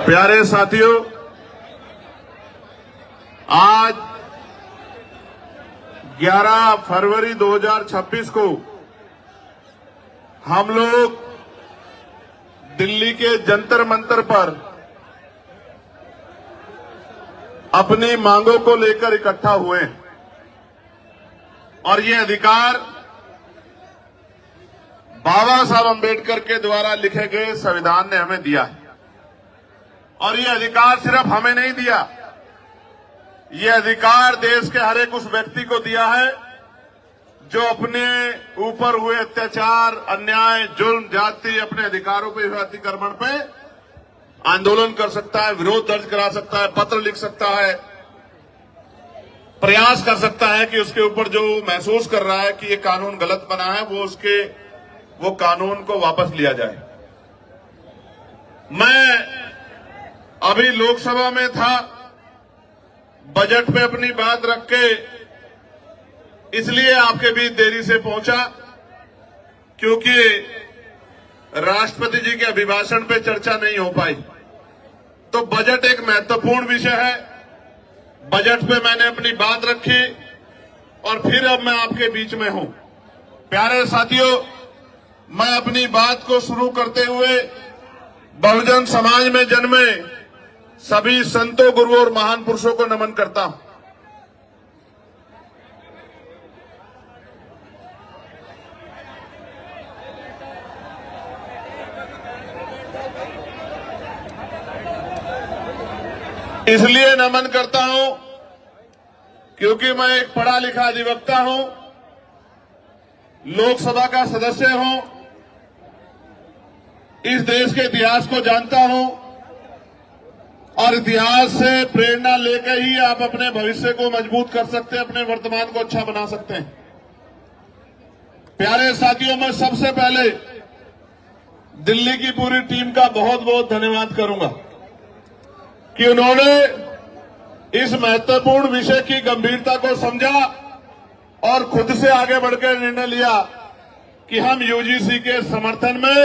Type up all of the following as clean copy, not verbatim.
प्यारे साथियों, आज 11 फरवरी 2026 को हम लोग दिल्ली के जंतर मंतर पर अपनी मांगों को लेकर इकट्ठा हुए हैं और ये अधिकार बाबा साहब अंबेडकर के द्वारा लिखे गए संविधान ने हमें दिया है। और ये अधिकार सिर्फ हमें नहीं दिया, ये अधिकार देश के हर एक उस व्यक्ति को दिया है जो अपने ऊपर हुए अत्याचार, अन्याय, जुल्म, जाति, अपने अधिकारों पे हुए अतिक्रमण पे आंदोलन कर सकता है, विरोध दर्ज करा सकता है, पत्र लिख सकता है, प्रयास कर सकता है कि उसके ऊपर जो महसूस कर रहा है कि ये कानून गलत बना है वो कानून को वापस लिया जाए। मैं अभी लोकसभा में था, बजट पे अपनी बात रख के इसलिए आपके बीच देरी से पहुंचा क्योंकि राष्ट्रपति जी के अभिभाषण पे चर्चा नहीं हो पाई। तो बजट एक महत्वपूर्ण विषय है, बजट पे मैंने अपनी बात रखी और फिर अब मैं आपके बीच में हूं। प्यारे साथियों, मैं अपनी बात को शुरू करते हुए बहुजन समाज में जन्मे सभी संतों, गुरुओं और महान पुरुषों को नमन करता हूं। इसलिए नमन करता हूं क्योंकि मैं एक पढ़ा लिखा अधिवक्ता हूं, लोकसभा का सदस्य हूं, इस देश के इतिहास को जानता हूं और इतिहास से प्रेरणा लेकर ही आप अपने भविष्य को मजबूत कर सकते हैं, अपने वर्तमान को अच्छा बना सकते हैं। प्यारे साथियों, मैं सबसे पहले दिल्ली की पूरी टीम का बहुत बहुत धन्यवाद करूंगा कि उन्होंने इस महत्वपूर्ण विषय की गंभीरता को समझा और खुद से आगे बढ़कर निर्णय लिया कि हम यूजीसी के समर्थन में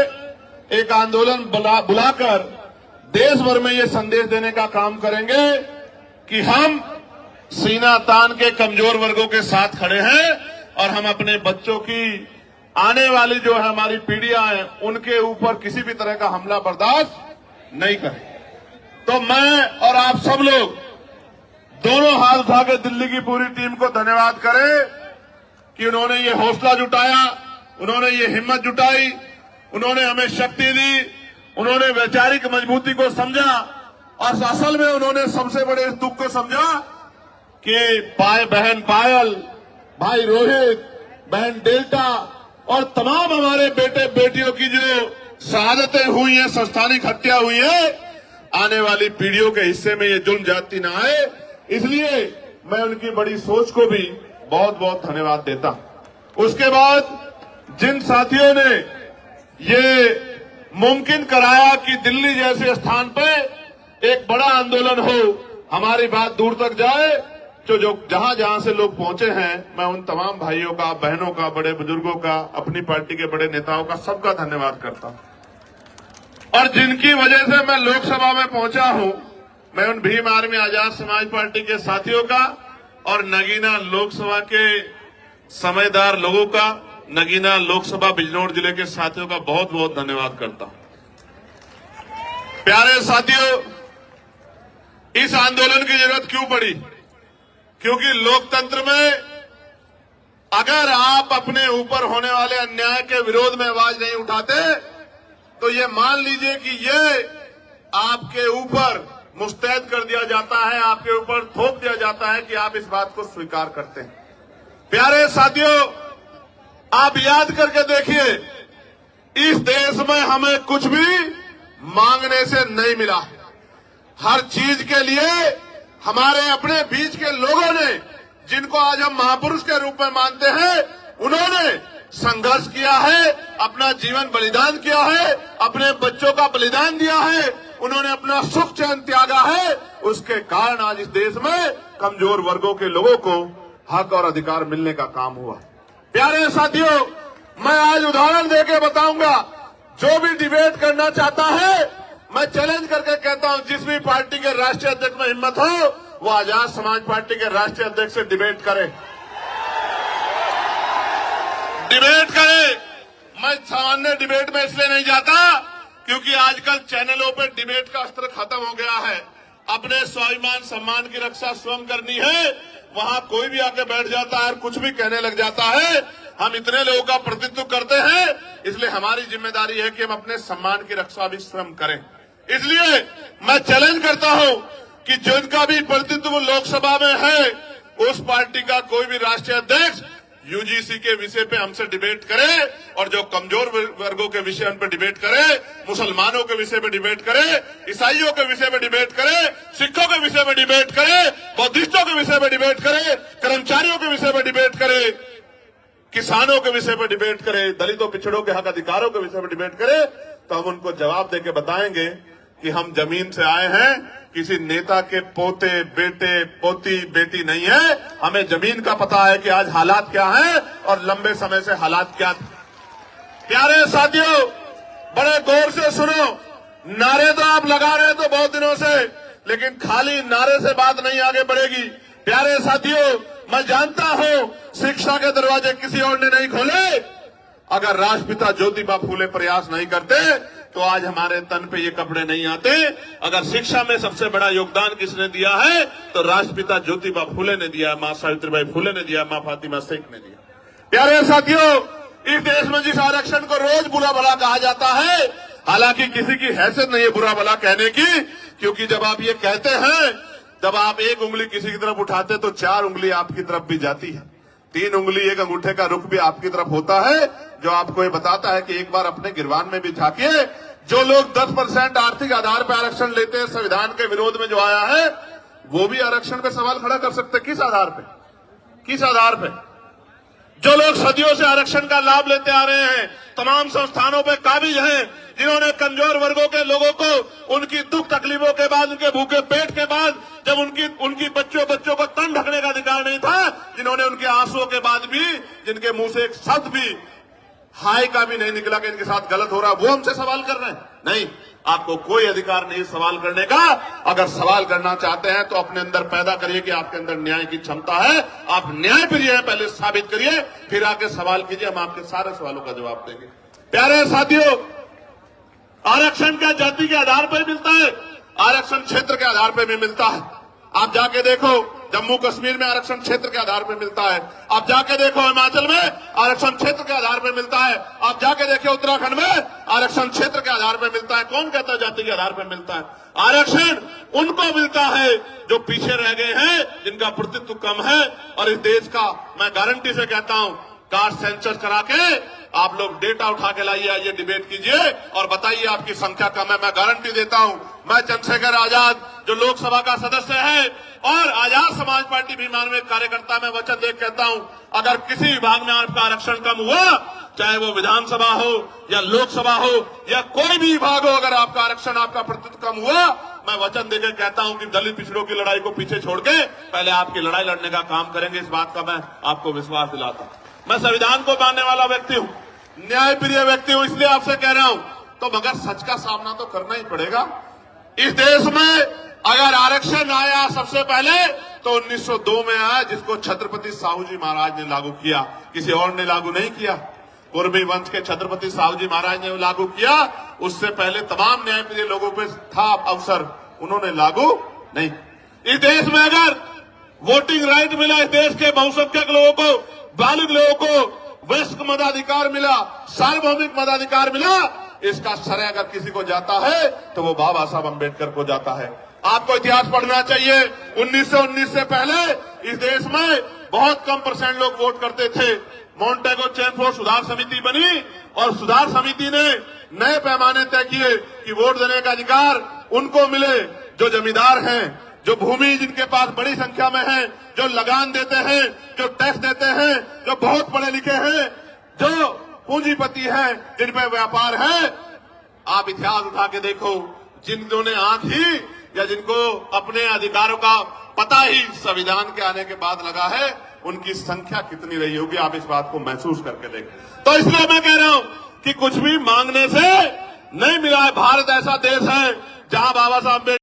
एक आंदोलन बुलाकर देश भर में ये संदेश देने का काम करेंगे कि हम सीना तान के कमजोर वर्गों के साथ खड़े हैं और हम अपने बच्चों की आने वाली जो है हमारी पीढ़ियां हैं उनके ऊपर किसी भी तरह का हमला बर्दाश्त नहीं करें। तो मैं और आप सब लोग दोनों हाथ उठाकर दिल्ली की पूरी टीम को धन्यवाद करें कि उन्होंने ये हौसला जुटाया, उन्होंने ये हिम्मत जुटाई, उन्होंने हमें शक्ति दी, उन्होंने वैचारिक मजबूती को समझा और असल में उन्होंने सबसे बड़े इस दुख को समझा कि बहन पायल, भाई रोहित, बहन डेल्टा और तमाम हमारे बेटे बेटियों की जो शहादतें हुई हैं, संस्थानिक हत्या हुई है, आने वाली पीढ़ियों के हिस्से में ये जुल्म जाति ना आए। इसलिए मैं उनकी बड़ी सोच को भी बहुत बहुत धन्यवाद देता हूं। उसके बाद जिन साथियों ने ये मुमकिन कराया कि दिल्ली जैसे स्थान पे एक बड़ा आंदोलन हो, हमारी बात दूर तक जाए, जो जहां जहां से लोग पहुंचे हैं, मैं उन तमाम भाइयों का, बहनों का, बड़े बुजुर्गों का, अपनी पार्टी के बड़े नेताओं का, सबका धन्यवाद करता हूं। और जिनकी वजह से मैं लोकसभा में पहुंचा हूं, मैं उन भीम आर्मी आजाद समाज पार्टी के साथियों का और नगीना लोकसभा के समझदार लोगों का, नगीना लोकसभा बिजनौर जिले के साथियों का बहुत बहुत धन्यवाद करता हूं। प्यारे साथियों, इस आंदोलन की जरूरत क्यों पड़ी? क्योंकि लोकतंत्र में अगर आप अपने ऊपर होने वाले अन्याय के विरोध में आवाज नहीं उठाते तो ये मान लीजिए कि ये आपके ऊपर मुस्तैद कर दिया जाता है, आपके ऊपर थोप दिया जाता है कि आप इस बात को स्वीकार करते हैं। प्यारे साथियों, आप याद करके देखिए, इस देश में हमें कुछ भी मांगने से नहीं मिला। हर चीज के लिए हमारे अपने बीच के लोगों ने, जिनको आज हम महापुरुष के रूप में मानते हैं, उन्होंने संघर्ष किया है, अपना जीवन बलिदान किया है, अपने बच्चों का बलिदान दिया है, उन्होंने अपना सुख चैन त्यागा है। उसके कारण आज इस देश में कमजोर वर्गों के लोगों को हक और अधिकार मिलने का काम हुआ। प्यारे साथियों, मैं आज उदाहरण देके बताऊंगा, जो भी डिबेट करना चाहता है मैं चैलेंज करके कहता हूं, जिस भी पार्टी के राष्ट्रीय अध्यक्ष में हिम्मत हो वो आजाद समाज पार्टी के राष्ट्रीय अध्यक्ष से डिबेट करे, डिबेट करे। मैं सामान्य डिबेट में इसलिए नहीं जाता क्योंकि आजकल चैनलों पे डिबेट का अस्त्र खत्म हो गया है। अपने स्वाभिमान सम्मान की रक्षा स्वयं करनी है, वहां कोई भी आके बैठ जाता है और कुछ भी कहने लग जाता है। हम इतने लोगों का प्रतिनिधित्व करते हैं, इसलिए हमारी जिम्मेदारी है कि हम अपने सम्मान की रक्षा भी स्वयं करें। इसलिए मैं चैलेंज करता हूं कि जिनका भी प्रतिनिधित्व लोकसभा में है, उस पार्टी का कोई भी राष्ट्रीय अध्यक्ष यूजीसी के विषय पे हमसे डिबेट करे, और जो कमजोर वर्गों के विषय उन पर डिबेट करे, मुसलमानों के विषय पे डिबेट करे, ईसाइयों के विषय पे डिबेट करे, सिखों के विषय पे डिबेट करे, बौद्धिस्टों के विषय पे डिबेट करे, कर्मचारियों के विषय पे डिबेट करे, किसानों के विषय पे डिबेट करे, दलितों पिछड़ों के हक अधिकारों के विषय पे डिबेट करे, तो हम उनको जवाब देके बताएंगे कि हम जमीन से आए हैं, किसी नेता के पोते बेटे पोती बेटी नहीं है। हमें जमीन का पता है कि आज हालात क्या हैं और लंबे समय से हालात क्या थे। प्यारे साथियों, बड़े गौर से सुनो। नारे तो आप लगा रहे हैं तो बहुत दिनों से, लेकिन खाली नारे से बात नहीं आगे बढ़ेगी। प्यारे साथियों, मैं जानता हूं शिक्षा के दरवाजे किसी और ने नहीं खोले। अगर राष्ट्रपिता ज्योतिबा फूले प्रयास नहीं करते तो आज हमारे तन पे ये कपड़े नहीं आते। अगर शिक्षा में सबसे बड़ा योगदान किसने दिया है तो राष्ट्रपिता ज्योतिबा फूले ने दिया, मां सावित्रीबाई फूले ने दिया, मां फातिमा शेख ने दिया। प्यारे साथियों, इस देश में जिस आरक्षण को रोज बुरा भला कहा जाता है, हालांकि किसी की हैसियत नहीं है बुरा भला कहने की, क्योंकि जब आप ये कहते हैं, जब आप एक उंगली किसी की तरफ उठाते तो 4 उंगली आपकी तरफ भी जाती है, 3 उंगली एक अंगूठे का रुख भी आपकी तरफ होता है, जो आपको ये बताता है कि एक बार अपने गिरबान में भी झांकिए। जो लोग 10% आर्थिक आधार पर आरक्षण लेते हैं, संविधान के विरोध में जो आया है, वो भी आरक्षण पे सवाल खड़ा कर सकते। किस आधार पे? किस आधार पे? जो लोग सदियों से आरक्षण का लाभ लेते आ रहे हैं, तमाम संस्थानों पे काबिज हैं, जिन्होंने कमजोर वर्गों के लोगों को उनकी दुख तकलीफों के बाद, उनके भूखे पेट के बाद, जब उनकी बच्चों को तन ढकने का अधिकार नहीं था, जिन्होंने उनके आंसुओं के बाद भी, जिनके मुंह से एक शब्द भी हाय का भी नहीं निकला कि इनके साथ गलत हो रहा, वो हमसे सवाल कर रहे हैं। नहीं, आपको कोई अधिकार नहीं सवाल करने का। अगर सवाल करना चाहते हैं तो अपने अंदर पैदा करिए कि आपके अंदर न्याय की क्षमता है, आप न्याय प्रिय हैं, पहले साबित करिए, फिर आके सवाल कीजिए, हम आपके सारे सवालों का जवाब देंगे। प्यारे साथियों, आरक्षण क्या जाति के आधार पर मिलता है? आरक्षण क्षेत्र के आधार पर भी मिलता है। आप जाके देखो, जम्मू कश्मीर में आरक्षण क्षेत्र के आधार पर मिलता है। आप जाके देखो, हिमाचल में आरक्षण क्षेत्र के आधार पर मिलता है। आप जाके देखो, उत्तराखंड में आरक्षण क्षेत्र के आधार पर मिलता है। कौन कहता है जाति के आधार पर मिलता है? आरक्षण उनको मिलता है जो पीछे रह गए हैं, जिनका प्रतिनिधित्व कम है। और इस देश का मैं गारंटी से कहता हूं, कास्ट सेंसस करा के आप लोग डेटा उठा के लाइए, आइए डिबेट कीजिए और बताइए आपकी संख्या कम है। मैं गारंटी देता हूं, मैं चंद्रशेखर आजाद जो लोकसभा का सदस्य है और आजाद समाज पार्टी भी मानवीय कार्यकर्ता, में वचन दे कहता हूं, अगर किसी विभाग में आपका आरक्षण कम हुआ, चाहे वो विधानसभा हो या लोकसभा हो या कोई भी विभाग हो, अगर आपका आरक्षण, आपका प्रतिनिधित्व कम हुआ, मैं वचन देकर कहता हूं कि दलित पिछड़ों की लड़ाई को पीछे छोड़ के पहले आपकी लड़ाई लड़ने का काम करेंगे। इस बात का मैं आपको विश्वास दिलाता हूं। मैं संविधान को मानने वाला व्यक्ति हूं, न्याय प्रिय व्यक्ति हूं, इसलिए आपसे कह रहा हूं। तो मगर सच का सामना तो करना ही पड़ेगा। इस देश में अगर आरक्षण आया सबसे पहले तो 1902 में आया, जिसको छत्रपति साहू जी महाराज ने लागू किया, किसी और ने लागू नहीं किया। कुर्मी वंश के छत्रपति साहू जी महाराज ने लागू किया। उससे पहले तमाम न्याय प्रिय लोगों पे था अवसर, उन्होंने लागू नहीं। इस देश में अगर वोटिंग राइट मिला, इस देश के बहुसंख्यक लोगों को, बालिग लोगों को वयस्क मताधिकार मिला, सार्वभौमिक मताधिकार मिला, इसका श्रेय अगर किसी को जाता है तो वो बाबा साहब अम्बेडकर को जाता है। आपको इतिहास पढ़ना चाहिए। 1919 से पहले इस देश में बहुत कम % लोग वोट करते थे। मॉन्टेगो चेमफोर्ड सुधार समिति बनी और सुधार समिति ने नए पैमाने तय किए कि वोट देने का अधिकार उनको मिले जो जमींदार हैं, जो भूमि जिनके पास बड़ी संख्या में है, जो लगान देते हैं, जो टैक्स देते हैं, जो बहुत पढ़े लिखे हैं, जो पूंजीपति हैं, जिन पे व्यापार है। आप इतिहास उठा के देखो, जिन्होंने आंख ही या जिनको अपने अधिकारों का पता ही संविधान के आने के बाद लगा है, उनकी संख्या कितनी रही होगी, आप इस बात को महसूस करके देखें। तो इसलिए मैं कह रहा हूं कि कुछ भी मांगने से नहीं मिला है। भारत ऐसा देश है साहब